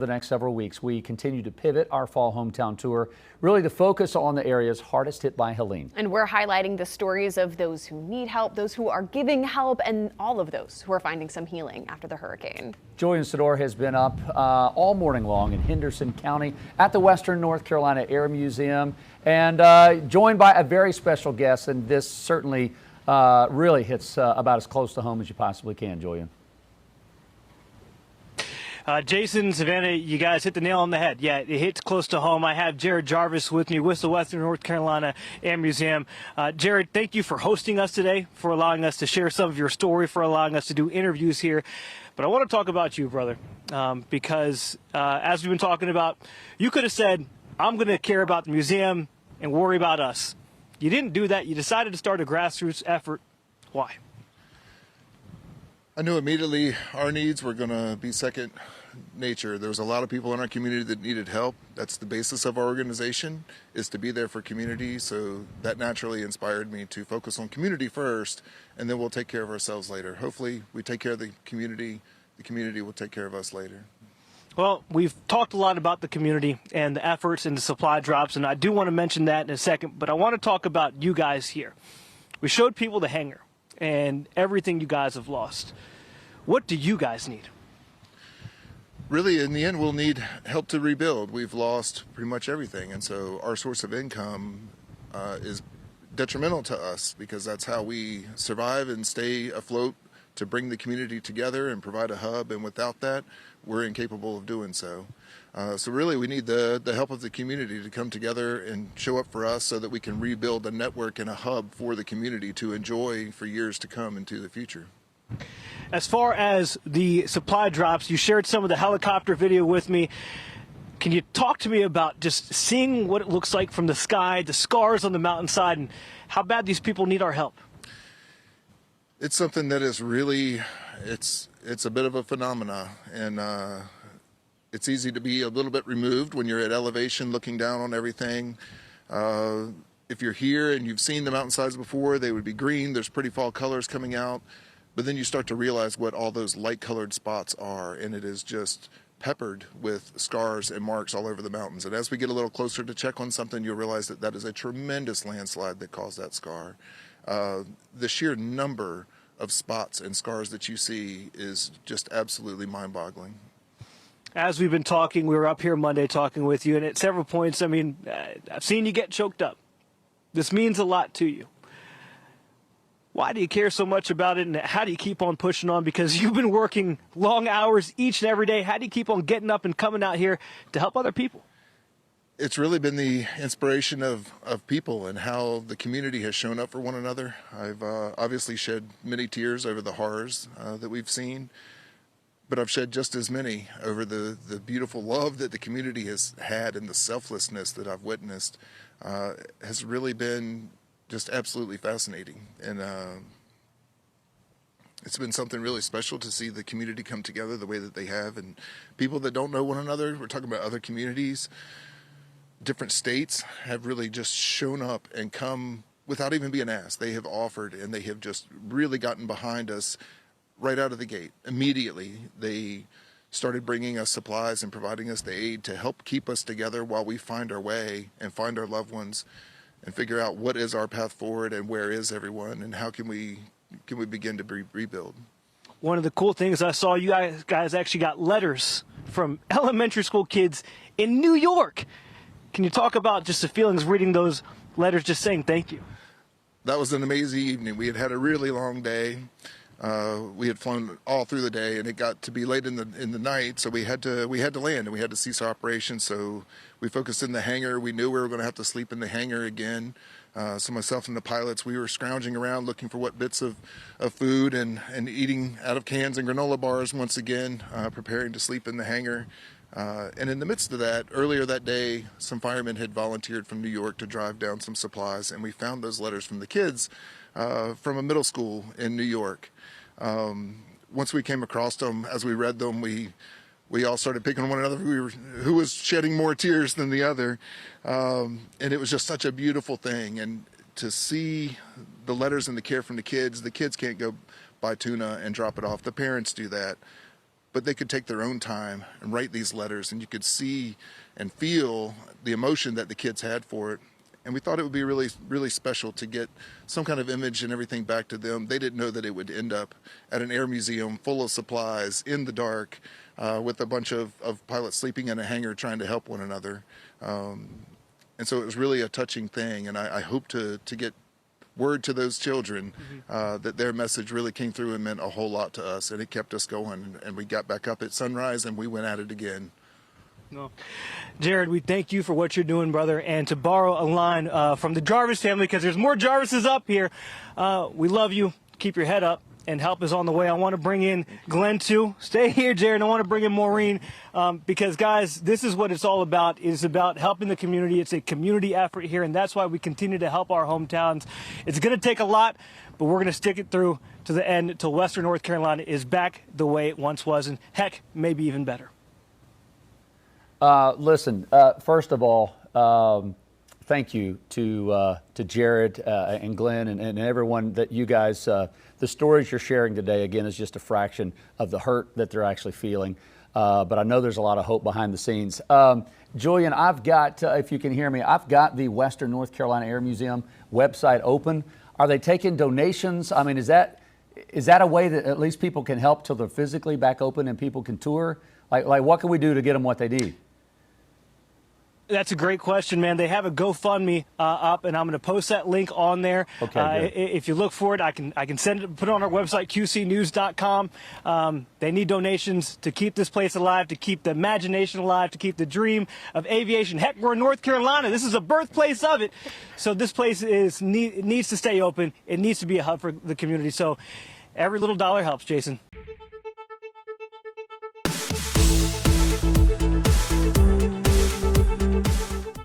The next several weeks, we continue to pivot our fall hometown tour, really to focus on the areas hardest hit by Helene. And we're highlighting the stories of those who need help, those who are giving help, and all of those who are finding some healing after the hurricane. Julian Sador has been up all morning long in Henderson County at the Western North Carolina Air Museum, and joined by a very special guest. And this certainly really hits about as close to home as you possibly can, Julian. Jason, Savannah, you guys hit the nail on the head. Yeah, it hits close to home. I have Jarrod Jarvis with me with the Western North Carolina Air Museum. Jarrod, thank you for hosting us today, for allowing us to share some of your story, for allowing us to do interviews here. But I want to talk about you, brother, because as we've been talking about, you could have said, I'm going to care about the museum and worry about us. You didn't do that. You decided to start a grassroots effort. Why? I knew immediately our needs were going to be second nature. There was a lot of people in our community that needed help. That's the basis of our organization, is to be there for community. So that naturally inspired me to focus on community first, and then we'll take care of ourselves later. Hopefully we take care of the community will take care of us later. Well, we've talked a lot about the community and the efforts and the supply drops, and I do want to mention that in a second, but I want to talk about you guys here. We showed people the hangar and everything you guys have lost. What do you guys need? Really, in the end, we'll need help to rebuild. We've lost pretty much everything, and so our source of income is detrimental to us, because that's how we survive and stay afloat, to bring the community together and provide a hub, and without that, we're incapable of doing so. So really, we need the help of the community to come together and show up for us, so that we can rebuild a network and a hub for the community to enjoy for years to come into the future. As far as the supply drops, you shared some of the helicopter video with me. Can you talk to me about just seeing what it looks like from the sky, the scars on the mountainside, and how bad these people need our help? It's something that is really, it's a bit of a phenomena, and it's easy to be a little bit removed when you're at elevation looking down on everything. If you're here and you've seen the mountainsides before, they would be green. There's pretty fall colors coming out. But then you start to realize what all those light-colored spots are, and it is just peppered with scars and marks all over the mountains. And as we get a little closer to check on something, you'll realize that that is a tremendous landslide that caused that scar. The sheer number of spots and scars that you see is just absolutely mind-boggling. As we've been talking, we were up here Monday talking with you, and at several points, I mean, I've seen you get choked up. This means a lot to you. Why do you care so much about it, and how do you keep on pushing on? Because you've been working long hours each and every day. How do you keep on getting up and coming out here to help other people? It's really been the inspiration of people and how the community has shown up for one another. I've obviously shed many tears over the horrors that we've seen, but I've shed just as many over the beautiful love that the community has had, and the selflessness that I've witnessed has really been just absolutely fascinating. And it's been something really special to see the community come together the way that they have, and people that don't know one another, we're talking about other communities, different states, have really just shown up and come without even being asked. They have offered, and they have just really gotten behind us right out of the gate. Immediately, they started bringing us supplies and providing us the aid to help keep us together while we find our way and find our loved ones, and figure out what is our path forward and where is everyone, and how can we begin to rebuild. One of the cool things I saw, you guys actually got letters from elementary school kids in New York. Can you talk about just the feelings reading those letters, just saying thank you? That was an amazing evening. We had a really long day. We had flown all through the day, and it got to be late in the night, so we had to land, and we had to cease operations. So we focused in the hangar. We knew we were going to have to sleep in the hangar again. So myself and the pilots, we were scrounging around looking for what bits of food, and eating out of cans and granola bars once again, preparing to sleep in the hangar. And in the midst of that, earlier that day, some firemen had volunteered from New York to drive down some supplies, and we found those letters from the kids from a middle school in New York. Once we came across them, as we read them, we all started picking on one another who was shedding more tears than the other. And it was just such a beautiful thing. And to see the letters and the care from the kids can't go buy tuna and drop it off. The parents do that. but they could take their own time and write these letters, and you could see and feel the emotion that the kids had for it. And we thought it would be really, really special to get some kind of image and everything back to them. They didn't know that it would end up at an air museum full of supplies in the dark, with a bunch of pilots sleeping in a hangar trying to help one another. And so it was really a touching thing, and I hope to get word to those children that their message really came through and meant a whole lot to us, and it kept us going. And we got back up at sunrise and we went at it again. No. Jarrod, we thank you for what you're doing, brother. And to borrow a line from the Jarvis family, because there's more Jarvises up here, we love you. Keep your head up, and help is on the way. I want to bring in Glenn, too. Stay here, Jarrod. I want to bring in Maureen, because, guys, this is what it's all about. It's about helping the community. It's a community effort here, and that's why we continue to help our hometowns. It's going to take a lot, but we're going to stick it through to the end until Western North Carolina is back the way it once was, and, heck, maybe even better. Listen, first of all, thank you to Jarrod and Glenn and everyone that you guys, the stories you're sharing today, again, is just a fraction of the hurt that they're actually feeling. But I know there's a lot of hope behind the scenes. Julian, I've got, if you can hear me, I've got the Western North Carolina Air Museum website open. Are they taking donations? I mean, is that a way that at least people can help till they're physically back open and people can tour? Like what can we do to get them what they need? That's a great question, man. They have a GoFundMe up, and I'm going to post that link on there. Okay, if you look for it, I can send it, put it on our website, qcnews.com. They need donations to keep this place alive, to keep the imagination alive, to keep the dream of aviation. Heck, we're in North Carolina. This is the birthplace of it. So this place needs to stay open. It needs to be a hub for the community. So every little dollar helps, Jason.